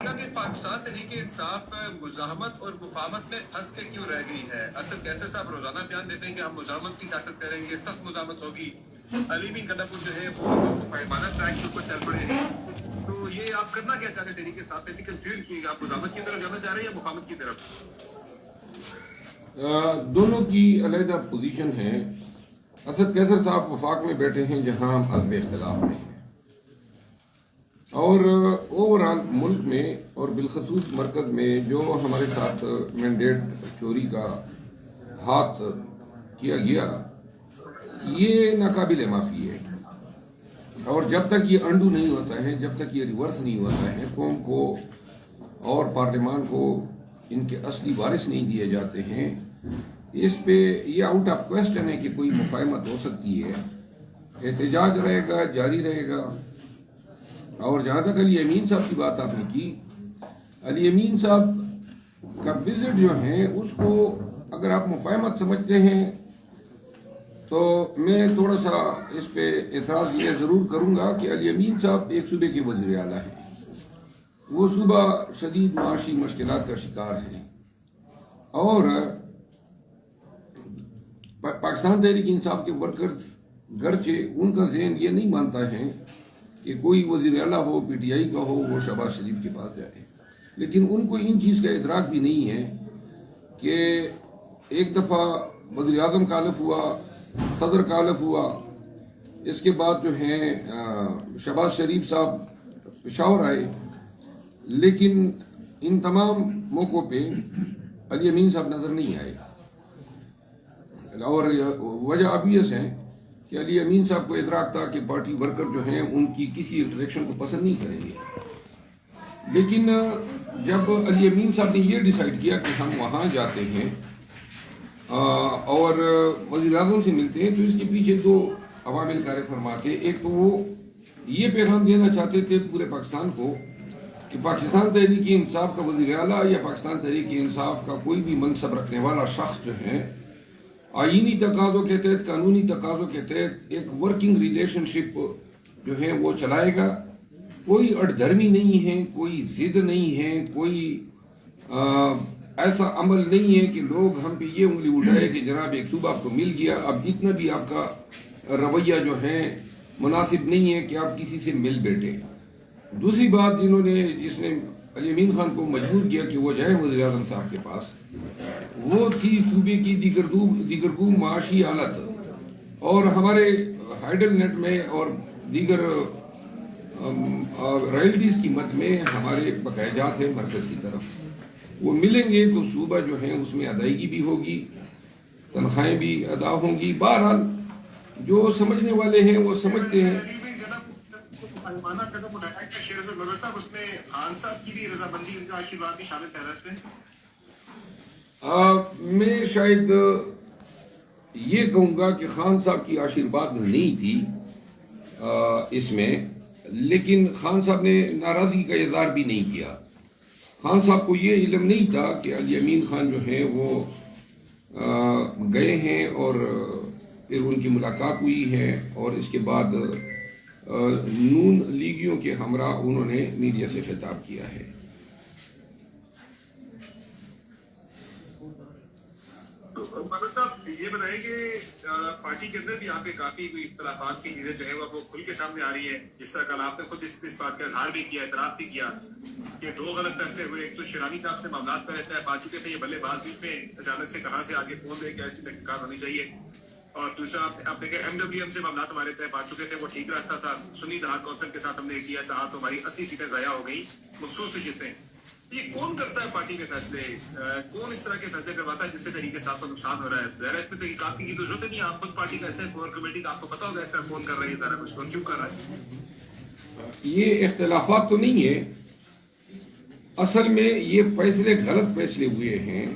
پاکستان تحریک انصاف مزاحمت اور مفاہمت میں پھنس کے کیوں رہ گئی ہے؟ اسد کیسر صاحب روزانہ بیان دیتے ہیں کہ ہم مزاحمت کی سیاست کریں گے، سخت مزاحمت ہوگی۔ علی بن قدم جو ہے وہ پیمانہ ٹریک کے اوپر چل پڑے ہیں۔ تو یہ آپ کرنا کیا چاہ رہے ہیں تحریک انصاف میں؟ کنفیوز کی آپ مزاحمت کی طرف جانا چاہ رہے ہیں یا مفاہمت کی طرف؟ دونوں کی علیحدہ پوزیشن ہے۔ اسد کیسر صاحب وفاق میں بیٹھے ہیں جہاں ہم عزم اختلاف میں ہیں، اور اوورآل ملک میں اور بالخصوص مرکز میں جو ہمارے ساتھ مینڈیٹ چوری کا ہاتھ کیا گیا یہ ناقابل معافی ہے، اور جب تک یہ انڈو نہیں ہوتا ہے، جب تک یہ ریورس نہیں ہوتا ہے، قوم کو اور پارلیمان کو ان کے اصلی وارث نہیں دیے جاتے ہیں، اس پہ یہ آؤٹ آف کویسچن ہے کہ کوئی مفاہمت ہو سکتی ہے۔ احتجاج رہے گا، جاری رہے گا۔ اور جہاں تک علی امین صاحب کی بات آپ نے کی، علی امین صاحب کا وزٹ جو ہے اس کو اگر آپ مفاہمت سمجھتے ہیں تو میں تھوڑا سا اس پہ اعتراض یہ ضرور کروں گا کہ علی امین صاحب ایک صوبے کے وزیر اعلیٰ ہیں، وہ صوبہ شدید معاشی مشکلات کا شکار ہے، اور پاکستان تحریک انصاف کے ورکرز گرچہ ان کا ذہن یہ نہیں مانتا ہے کہ کوئی وزیر اعلیٰ ہو، پی ٹی آئی کا ہو، وہ شہباز شریف کے پاس جائے، لیکن ان کو ان چیز کا ادراک بھی نہیں ہے کہ ایک دفعہ وزیر اعظم کا حلف ہوا، صدر کا حلف ہوا، اس کے بعد جو ہے شہباز شریف صاحب پشاور آئے، لیکن ان تمام موقعوں پہ علی امین صاحب نظر نہیں آئے، اور وجہ obvious ہے کہ علی امین صاحب کو ادراک تھا کہ پارٹی ورکر جو ہیں ان کی کسی انٹریکشن کو پسند نہیں کریں گے، لیکن جب علی امین صاحب نے یہ ڈیسائیڈ کیا کہ ہم وہاں جاتے ہیں اور وزیر اعظم سے ملتے ہیں، تو اس کے پیچھے دو عوامل کار فرما تھے۔ ایک تو وہ یہ پیغام دینا چاہتے تھے پورے پاکستان کو کہ پاکستان تحریک انصاف کا وزیر اعلیٰ یا پاکستان تحریک انصاف کا کوئی بھی منصب رکھنے والا شخص جو ہے آئینی تقاضوں کے تحت، قانونی تقاضوں کے تحت ایک ورکنگ ریلیشن شپ جو ہے وہ چلائے گا، کوئی اڑدھرمی نہیں ہے، کوئی ضد نہیں ہے، کوئی ایسا عمل نہیں ہے کہ لوگ ہم پہ یہ انگلی اٹھائے کہ جناب ایک صوبہ آپ کو مل گیا، اب اتنا بھی آپ کا رویہ جو ہے مناسب نہیں ہے کہ آپ کسی سے مل بیٹھے۔ دوسری بات جس نے علی امین خان کو مجبور کیا کہ وہ جائے وزیر اعظم صاحب کے پاس، وہ تھی صوبے کی دیگرگوں معاشی حالت، اور ہمارے ہائیڈل نیٹ میں اور دیگر رائلٹیز کی مد میں ہمارے بقایا جات ہیں مرکز کی طرف، وہ ملیں گے تو صوبہ جو ہے اس میں ادائیگی بھی ہوگی، تنخواہیں بھی ادا ہوں گی۔ بہرحال جو سمجھنے والے ہیں وہ سمجھتے ہیں۔ میں شاید یہ کہوں گا کہ خان صاحب کی آشیرواد نہیں تھی اس میں، لیکن خان صاحب نے ناراضگی کا اظہار بھی نہیں کیا۔ خان صاحب کو یہ علم نہیں تھا کہ علی امین خان جو ہیں وہ گئے ہیں اور پھر ان کی ملاقات ہوئی ہے، اور اس کے بعد نون لیگیوں کے ہمراہ انہوں نے میڈیا سے خطاب کیا ہے۔ مدر صاحب یہ بتائیں کہ پارٹی کے اندر بھی آپ کے کافی کوئی اختلافات کی چیزیں جو ہے وہ کھل کے سامنے آ رہی ہیں، جس طرح کل آپ نے خود اس بات کا اظہار بھی کیا، اعتراف بھی کیا کہ دو غلط فیصلے ہوئے۔ ایک تو شیرانی صاحب سے معاملات پر اختلاف آ چکے تھے، یہ بلے باز بیچ میں اچانک سے کہاں سے آگے کون دے، کیا اس کی تحقیقات ہونی چاہیے، اور دوسرا آپ دیکھیں ایم ڈبلیو ایم سے معاملات ہمارے طے پا چکے تھے، وہ ٹھیک راستہ تھا، سنی اتحاد کونسل کے ساتھ ہم نے کیا تھا تو ہماری 80 سیٹیں ضائع ہو گئی، مخصوص نشستیں۔ یہ کون کرتا ہے پارٹی کے فیصلے؟ کون اس طرح کے فیصلے کرواتا ہے جس سے طریقے سے آپ کو نقصان ہو رہا ہے؟ ظاہر ہے اس میں تحقیقات کی تو ضرورت نہیں ہے، آپ خود پارٹی کا ایسے کور کمیٹی کا آپ کو پتا ہوگا اس طرح کون کر رہی ہے، سارا کچھ کون کیوں کر رہا ہے۔ یہ اختلافات تو نہیں ہے، اصل میں یہ فیصلے غلط فیصلے ہوئے ہیں،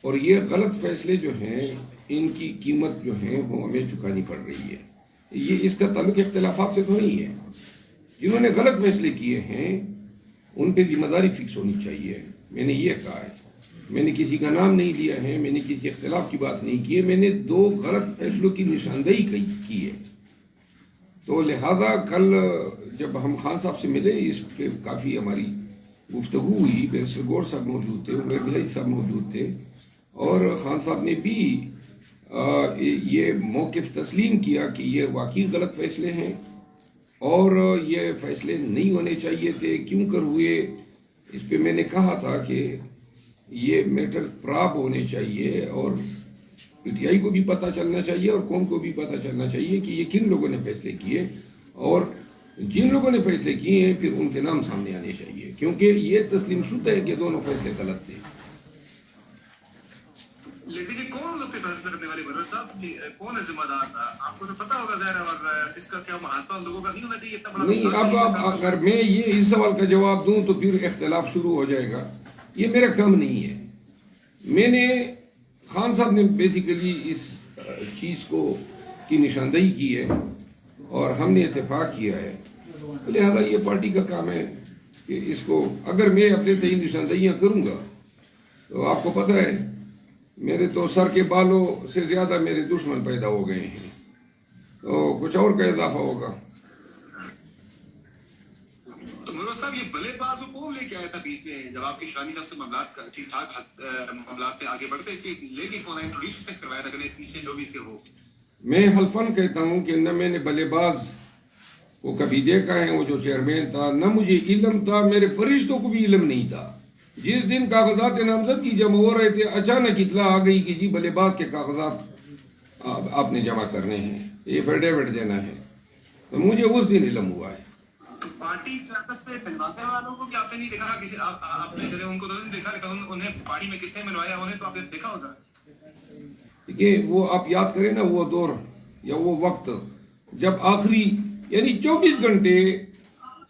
اور یہ غلط فیصلے جو ہیں ان کی قیمت جو ہے وہ ہمیں چکانی پڑ رہی ہے۔ یہ اس کا تعلق اختلافات سے تو نہیں ہے، جنہوں نے غلط فیصلے کیے ہیں ان پہ ذمہ داری فکس ہونی چاہیے۔ میں نے یہ کہا ہے، میں نے کسی کا نام نہیں لیا ہے، میں نے کسی اختلاف کی بات نہیں کی ہے، میں نے دو غلط فیصلوں کی نشاندہی کی ہے۔ تو لہذا کل جب ہم خان صاحب سے ملے اس پہ کافی ہماری گفتگو ہوئی، بیرسٹر گور صاحب موجود تھے، عمر بھائی صاحب موجود تھے، اور خان صاحب نے بھی یہ موقف تسلیم کیا کہ یہ واقعی غلط فیصلے ہیں اور یہ فیصلے نہیں ہونے چاہیے تھے، کیوں کر ہوئے. اس پہ میں نے کہا تھا کہ یہ میٹر پراپ ہونے چاہیے اور پی ٹی آئی کو بھی پتہ چلنا چاہیے اور قوم کو بھی پتہ چلنا چاہیے کہ یہ کن لوگوں نے فیصلے کیے، اور جن لوگوں نے فیصلے کیے ہیں پھر ان کے نام سامنے آنے چاہیے، کیونکہ یہ تسلیم شدہ ہے کہ دونوں فیصلے غلط تھے. لیکن یہ کون لوگ تھے فیصلہ کرنے والے بھرت صاحب؟ کون ہے ذمہ دار؟ آپ کو تو پتا ہوگا ظاہر ہے، اور اس کا کیا محاسبہ لوگوں کا نہیں ہونا چاہیے اتنا بڑا نہیں، نقصان؟ اب اگر میں یہ اس سوال کا جواب دوں تو پھر اختلاف شروع ہو جائے گا. یہ میرا کام نہیں ہے. میں نے خان صاحب نے بیسیکلی اس چیز کو کی نشاندہی کی ہے اور ہم نے اتفاق کیا ہے، لہذا یہ پارٹی کا کام ہے کہ اس کو، اگر میں اپنے تئیں نشاندہیاں کروں گا تو آپ کو پتہ ہے میرے تو سر کے بالوں سے زیادہ میرے دشمن پیدا ہو گئے ہیں، تو کچھ اور کا اضافہ ہوگا. تو منوج صاحب، یہ بلے باز کو کون لے کے آیا تھا بیچ میں جب آپ کی شرانی صاحب سے معاملات ٹھیک ٹھاک معاملات پہ آگے بڑھتے تھے؟ لے کے کون آیا؟ انٹروڈیوس نے کروایا تھا کہ پیچھے جو بھی سے ہو؟ میں حلفاً کہتا ہوں کہ نہ میں نے بلے باز کو کبھی دیکھا ہے، وہ جو چیئرمین تھا، نہ مجھے علم تھا، میرے فرشتوں کو بھی علم نہیں تھا. جس دن کاغذات نامزدگی جمع ہو رہے تھے اچانک اطلاع آ گئی کہ جی بلے باز کے کاغذات آپ نے جمع کرنے ہیں، یہ ایفیڈیوٹ دینا ہے، تو مجھے اس دن علم ہوا ہے. پارٹی قیادت سے ملوانے والوں کو بھی آپ نے نہیں دیکھا؟ کسی آپ نے ان کو تو نہیں دیکھا، لیکن انہیں پارٹی میں کس نے ملوایا انہیں تو آپ نے دیکھا ہوگا. دیکھیے، وہ آپ یاد کریں نا وہ دور یا وہ وقت جب آخری یعنی 24 گھنٹے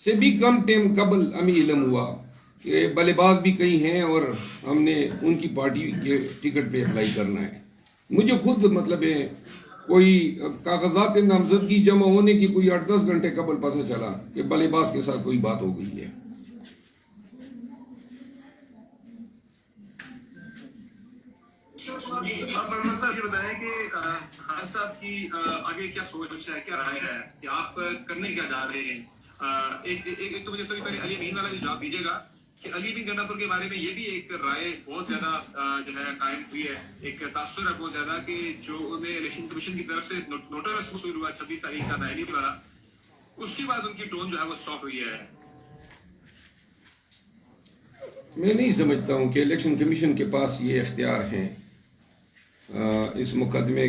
سے بھی کم ٹائم قبل ہمیں علم ہوا کہ بلے باز بھی کئی ہیں اور ہم نے ان کی پارٹی کے ٹکٹ پہ اپلائی کرنا ہے. مجھے خود مطلب ہے کوئی کاغذات نامزدگی جمع ہونے کی کوئی 8-10 گھنٹے قبل پتہ چلا کہ بلے باز کے ساتھ کوئی بات ہو گئی ہے. آپ منوج صاحب یہ بتائیں کہ خان صاحب کی آگے کیا سوچ ہے، کیا رائے ہے کہ آپ کرنے کیا جا رہے ہیں؟ ایک تو مجھے سب سے پہلے علی امین والا جو جواب دیجیے گا کہ علی امین گنڈا پور کے بارے میں یہ بھی ایک رائے بہت زیادہ جو ہے قائم ہوئی ہے، ایک تاثر ہے بہت زیادہ کہ جو انہیں الیکشن کمیشن کی طرف سے نوٹس وصول ہوا 26 تاریخ کا دہلی والا، اس کے بعد ان کی ٹون جو ہے وہ سافٹ ہوئی ہے. میں نہیں سمجھتا ہوں کہ الیکشن کمیشن کے پاس یہ اختیار ہیں اس مقدمے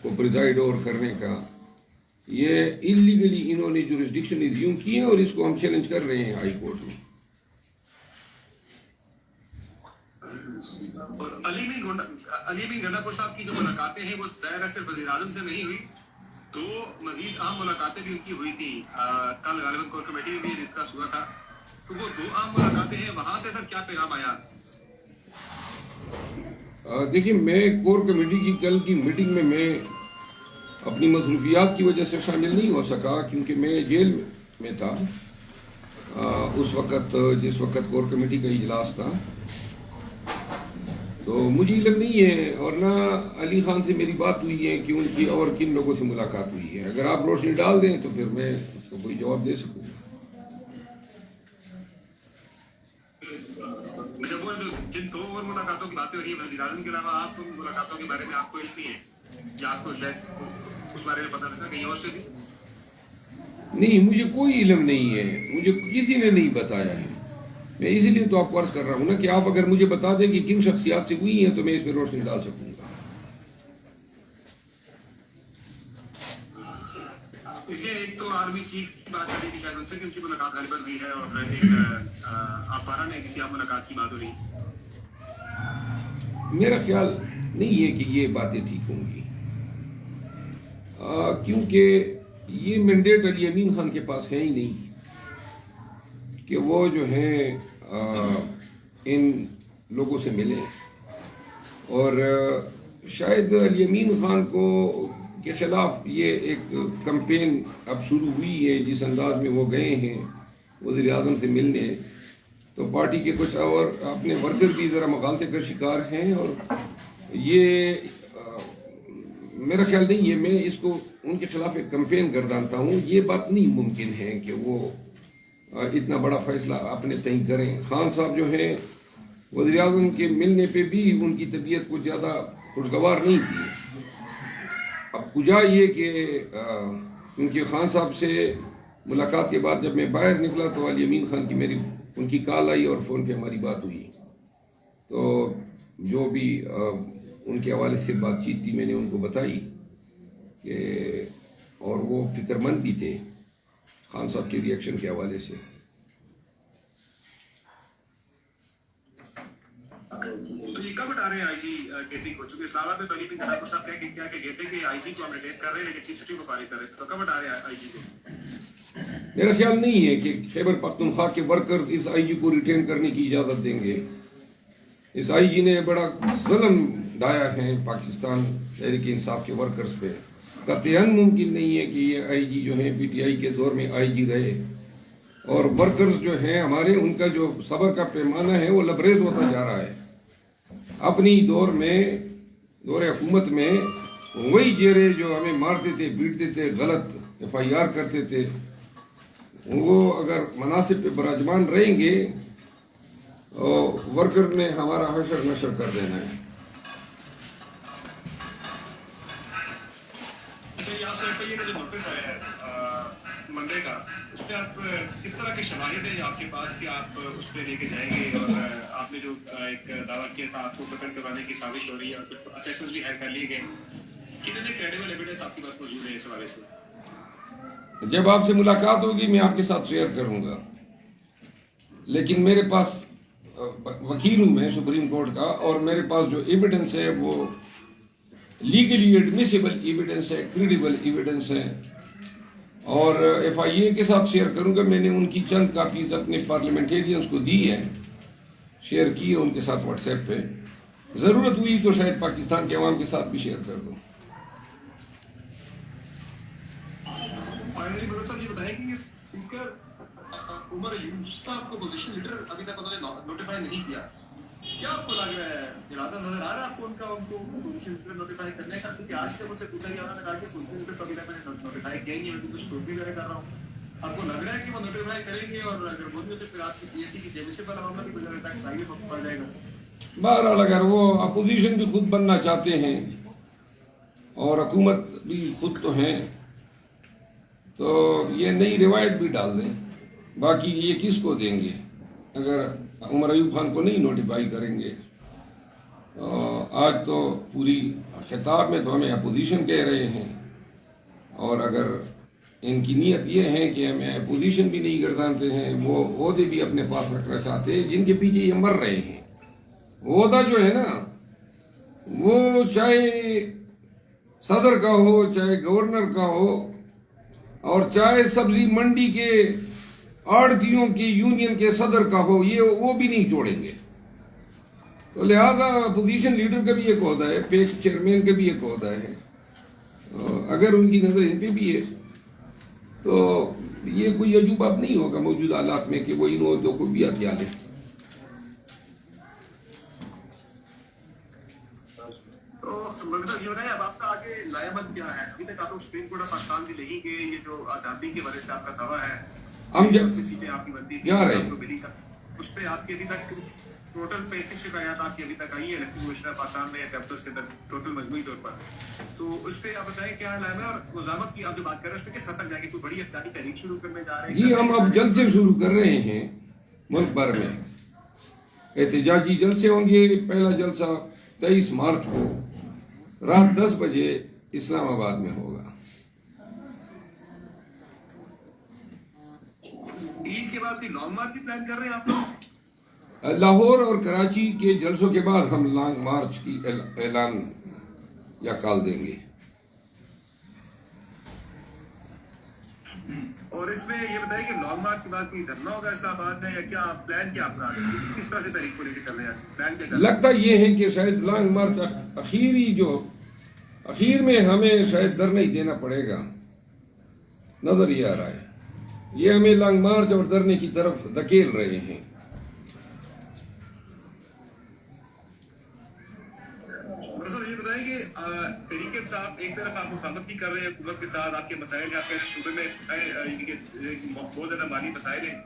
کو پریزائڈ اوور کرنے کا. یہ انلیگلی انہوں نے جورسڈکشن ایزیوم کی ہے اور اس کو ہم چیلنج کر رہے ہیں ہائی کورٹ میں. اور علی امین گنڈا پور صاحب کی جو ملاقاتیں ہیں وہ ظاہر ہے صرف وزیر اعظم سے نہیں ہوئی، 2 مزید اہم ملاقاتیں بھی ان کی ہوئی تھی. کل غالباً کور کمیٹی میں بھی ڈسکس ہوا تھا، تو وہ 2 اہم ملاقاتیں ہیں، وہاں سے سر کیا پیغام آیا؟ دیکھیے، میں کور کمیٹی کی کل کی میٹنگ میں اپنی مصروفیات کی وجہ سے شامل نہیں ہو سکا کیونکہ میں جیل میں تھا اس وقت جس وقت کور کمیٹی کا اجلاس تھا، تو مجھے علم نہیں ہے اور نہ علی خان سے میری بات ہوئی ہے کہ ان کی اور کن لوگوں سے ملاقات ہوئی ہے. اگر آپ روشنی ڈال دیں تو پھر میں اس کو کوئی جواب دے سکوں. جب وہ جن 2 اور ملاقاتوں کی باتیں ہو رہی ہیں وزیر اعظم کے علاوہ، آپ ان ملاقاتوں کے بارے میں آپ کو علم نہیں ہے یا آپ کو شاید اس بارے میں پتہ نہیں تھا کہیں اور سے بھی؟ نہیں، مجھے کوئی علم نہیں ہے، مجھے کسی نے نہیں بتایا ہے. میں اسی لیے تو آپ کو عرض کر رہا ہوں نا کہ آپ اگر مجھے بتا دیں کہ کن شخصیات سے ہوئی ہیں تو میں اس میں روشنی ڈال سکوں گا. دیکھیے، ایک تو آرمی چیف کی بات کر رہی تھی شاید ان سے کہ ان کی ملاقات غالباً ہوئی ہے، اور ایک آپ بارہ نے کسی آپ ملاقات کی بات ہو رہی. میرا خیال نہیں ہے کہ یہ باتیں ٹھیک ہوں گی کیونکہ یہ مینڈیٹ علی امین خان کے پاس ہے ہی نہیں کہ وہ جو ہیں ان لوگوں سے ملیں، اور شاید علی امین خان کو کے خلاف یہ ایک کمپین اب شروع ہوئی ہے. جس انداز میں وہ گئے ہیں وزیر اعظم سے ملنے، تو پارٹی کے کچھ اور اپنے ورکر بھی ذرا مغالطے کا شکار ہیں، اور یہ میرا خیال نہیں ہے میں اس کو ان کے خلاف ایک کمپین گردانتا ہوں. یہ بات نہیں ممکن ہے کہ وہ اتنا بڑا فیصلہ اپنے تئیں کریں. خان صاحب جو ہیں وزیر اعظم کے ملنے پہ بھی ان کی طبیعت کچھ زیادہ خوشگوار نہیں تھی. اب کجا یہ کہ کیونکہ خان صاحب سے ملاقات کے بعد جب میں باہر نکلا تو علی امین خان کی ان کی کال آئی اور فون پہ ہماری بات ہوئی. تو جو بھی ان کے حوالے سے بات چیت تھی میں نے ان کو بتائی کہ اور وہ فکر مند بھی تھے خان صاحب کے ریئیکشن کے حوالے سے. یہ کب ہٹا رہے ہیں آئی جی کے پی کو؟ چونکہ اسلام آباد میں تو علی امین صاحب کیا کہ کہتے ہیں کہ آئی جی کو ہم ریٹین کر رہے ہیں لیکن چیف سیکرٹری کو فارغ کر رہے ہیں, تو کب ہٹا رہے ہیں آئی جی کو؟ میرا خیال نہیں ہے کہ خیبر پختونخوا کے ورکر اس آئی جی کو ریٹین کرنے کی اجازت دیں گے. اس آئی جی نے بڑا ظلم ڈھایا ہے پاکستان تحریک انصاف کے ورکرز پہ. قطعاً ممکن نہیں ہے کہ یہ آئی جی جو ہیں پی ٹی آئی کے دور میں آئی جی رہے, اور ورکرز جو ہیں ہمارے ان کا جو صبر کا پیمانہ ہے وہ لبریز ہوتا جا رہا ہے. اپنی دور حکومت میں وہی چہرے جو ہمیں مارتے تھے, بیٹتے تھے, غلط ایف آئی آر کرتے تھے, وہ اگر مناصب پہ براجمان رہیں گے ورکر نے ہمارا حشر نشر کر دینا ہے. اچھا, یہ آپ کا جو نوٹس آیا ہے منڈے کا, اس پہ آپ کس طرح کے شواہد ہیں آپ کے پاس کہ آپ اس پہ لے کے جائیں گے؟ اور آپ نے جو ایک دعویٰ کیا تھا آپ کو پکڑ کروانے کی سازش ہو رہی ہے اور اسیسنس بھی ہائر کر لیے گئے, کتنے کریڈیبل ایویڈنس آپ کے پاس موجود ہے اس حوالے سے؟ جب آپ سے ملاقات ہوگی میں آپ کے ساتھ شیئر کروں گا, لیکن میرے پاس وکیل ہوں میں سپریم کورٹ کا, اور میرے پاس جو ایویڈنس ہے وہ لیگلی ایڈمیسیبل ایویڈنس ہے, کریڈیبل ایویڈنس ہے, اور ایف آئی اے کے ساتھ شیئر کروں گا. میں نے ان کی چند کاپیز اپنے پارلیمنٹیرینز کو دی ہیں, شیئر کی ہے ان کے ساتھ واٹس ایپ پہ. ضرورت ہوئی تو شاید پاکستان کے عوام کے ساتھ بھی شیئر کر دوں. فائنلی بڑا صاحب یہ بتائیں کہ اسپیکر عمر ایوب صاحب کو پوزیشن لیڈر ابھی تک انہوں نے نوٹیفائی نہیں کیا. کیا آپ کو لگ رہا ہے, ارادہ نظر آ رہا ہے آپ کو ان کا ان کو پوزیشن لیڈر نوٹیفائی کرنے کا؟ کیونکہ آج جب ان سے پوچھا گیا انہوں نے کہا کہ پوزیشن لیڈر تو ابھی تک میں نے نوٹیفائی کیا ہی نہیں, میں کچھ ٹوٹ بھی کر رہا ہوں. آپ کو لگ رہا ہے کہ وہ نوٹیفائی کریں گے, اور اگر وہ نہیں ہوتے پھر آپ کی پی ایس سی کی چیئرمین والا معاملہ بھی گزر رہتا ہے ٹائم وقت پڑ جائے گا؟ بہرحال اگر وہ اپوزیشن بھی خود بننا چاہتے ہیں اور حکومت بھی خود تو ہیں تو یہ نئی روایت بھی ڈال دیں. باقی یہ کس کو دیں گے اگر عمر ایوب خان کو نہیں نوٹیفائی کریں گے؟ آج تو پوری خطاب میں تو ہمیں اپوزیشن کہہ رہے ہیں, اور اگر ان کی نیت یہ ہے کہ ہمیں اپوزیشن بھی نہیں گردانتے ہیں, وہ عہدے بھی اپنے پاس رکھنا چاہتے ہیں جن کے پیچھے یہ مر رہے ہیں. عہدہ جو ہے نا وہ چاہے صدر کا ہو, چاہے گورنر کا ہو, اور چاہے سبزی منڈی کے آڑتیوں کی یونین کے صدر کا ہو, یہ وہ بھی نہیں چھوڑیں گے. تو لہذا اپوزیشن لیڈر کا بھی ایک عہدہ ہے, پیک چیئرمین کا بھی ایک عہدہ ہے. اگر ان کی نظر ان پہ بھی ہے تو یہ کوئی عجوبہ نہیں ہوگا موجودہ حالات میں کہ وہ ان عہدوں کو بھی ہتھیا لیں. تو یہ بتائیں اب آپ کا آگے لائحہ کیا ہے؟ ابھی تک آپ لوگ سپریم کورٹ آف پاکستان بھی لیں گے, یہ جو آزادی کی وجہ سے آپ کا دعویٰ ہے ہم سیٹیں آپ کی بنتی جا رہے ہیں اس پہ آپ کی ابھی تک ٹوٹل 35 شکایات آپ کی ابھی تک آئی ہے الیکشن کمیشن آف آسام میں کیمپس کے اندر ٹوٹل مجموعی طور پر. تو اس پہ آپ بتائیں کیا حال ہے, اور وزارت کی آپ جو بات کر رہے ہیں اس پہ کس حد تک جائیں گے؟ کوئی بڑی افطاری تحریک شروع کرنے جا رہے ہیں؟ جی ہم اب جلسے شروع کر رہے ہیں ملک بھر میں. احتجاجی جلسے ہوں گے. پہلا جلسہ 23 مارچ کو رات 10 بجے اسلام آباد میں ہوگا. عید کے بعد لانگ مارچ بھی پلان کر رہے ہیں آپ لوگ؟ لاہور اور کراچی کے جلسوں کے بعد ہم لانگ مارچ کی اعلان یا کال دیں گے. اور اس میں یہ بتائیں کہ لانگ مارچ کے بعد کوئی دھرنا ہوگا اسلام آباد میں, یا کیا پلان کیا اپنا کس طرح سے تاریخ کو لے کے چل رہے ہیں؟ پلان کیا لگتا یہ ہے کہ شاید لانگ مارچ اخیر میں ہمیں شاید دھرنا ہی دینا پڑے گا. نظر یہ آ رہا ہے یہ ہمیں لانگ مارچ اور دھرنے کی طرف دھکیل رہے ہیں. یہ بتائیں کہ طریقے صاحب ایک طرف آپ مفاہمت بھی کر رہے ہیں حکومت کے ساتھ, آپ کے مسائل آپ کے صوبے میں بہت زیادہ مالی مسائل ہیں,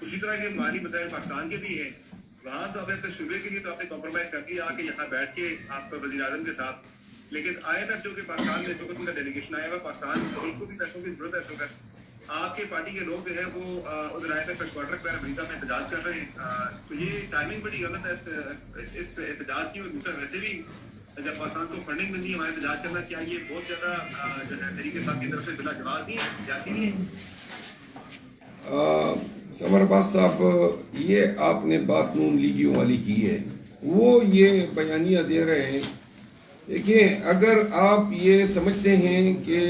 اسی طرح کے مالی مسائل پاکستان کے بھی ہیں. وہاں تو اپنے صوبے کے لیے تو آپ نے کمپرومائز کر دیا آ کے یہاں بیٹھ کے آپ کا وزیر اعظم کے ساتھ. لیکن IMF جو کہ پاکستان میں اس وقت ان کا ڈیلیگیشن آیا ہوا پاکستان کو بھی پیسوں کی ضرورت ہے اس وقت. آپ کے پارٹی کے لوگ جو ہے وہ ادھر IMF ہیڈ کوارٹر پہ امریکہ میں احتجاج کر رہے ہیں. تو یہ ٹائمنگ بڑی غلط ہے اس احتجاج کی. اور دوسرا ویسے بھی جب پاکستان کو فنڈنگ ملنی ہے ہمارا احتجاج کرنا, کیا یہ بہت زیادہ جو ہے طریقے صاحب کی طرف سے بلا جواب نہیں ہے, جاتی نہیں ہے؟ سمر عباس صاحب, یہ آپ نے بات نون لیگیوں والی کی ہے, وہ یہ بیانیہ دے رہے ہیں. دیکھیں, اگر آپ یہ سمجھتے ہیں کہ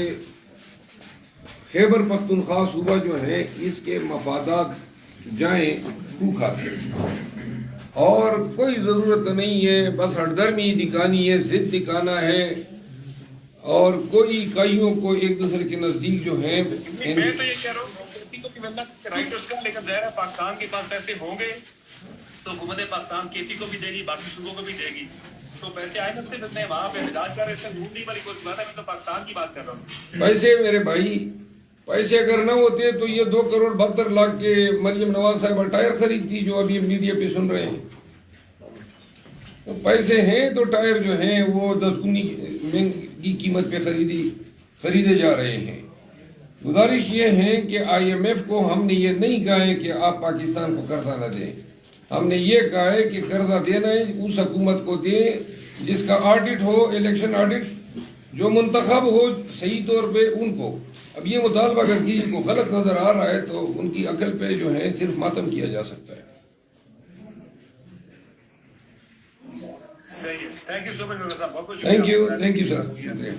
خیبر پختونخوا صوبہ جو ہے اس کے مفادات جائیں کو کھاتے اور کوئی ضرورت نہیں ہے, بس ہردرمی دکھانی ہے, ضد دکھانا ہے, اور کوئی اکائیوں کو ایک دوسرے کے نزدیک جو ہیں. میں تو یہ کہہ رہا ہوں کو بھی ملنا رائٹ اس کا, لیکن ظاہر ہے پاکستان کے پاس پیسے ہوں گے تو حکومت پاکستان کھیتی کو بھی دے گی, باقی صوبوں کو بھی دے گی. تو پیسے آئے سے میں وہاں پہ احتجاج کر رہے, اس کا ڈھونڈنے والی کوئی بات ہے. میں تو پاکستان کی بات کر رہا ہوں. پیسے میرے بھائی, پیسے اگر نہ ہوتے تو یہ 2.72 کروڑ کے مریم نواز صاحبہ ٹائر خریدتی جو ابھی میڈیا پہ سن رہے ہیں. تو پیسے ہیں تو ٹائر جو ہیں وہ 10 گنی کی قیمت پہ خریدے جا رہے ہیں. گزارش یہ ہے کہ IMF کو ہم نے یہ نہیں کہا ہے کہ آپ پاکستان کو قرضہ نہ دیں. ہم نے یہ کہا ہے کہ قرضہ دینا ہے اس حکومت کو دیں جس کا آڈٹ ہو, الیکشن آڈٹ, جو منتخب ہو صحیح طور پہ ان کو. اب یہ مطالبہ اگر کسی کو غلط نظر آ رہا ہے تو ان کی عقل پہ جو ہے صرف ماتم کیا جا سکتا ہے. صحیح ہے. Thank you so much doctor صاحب, بہت بہت تھینک یو سر, شکریہ.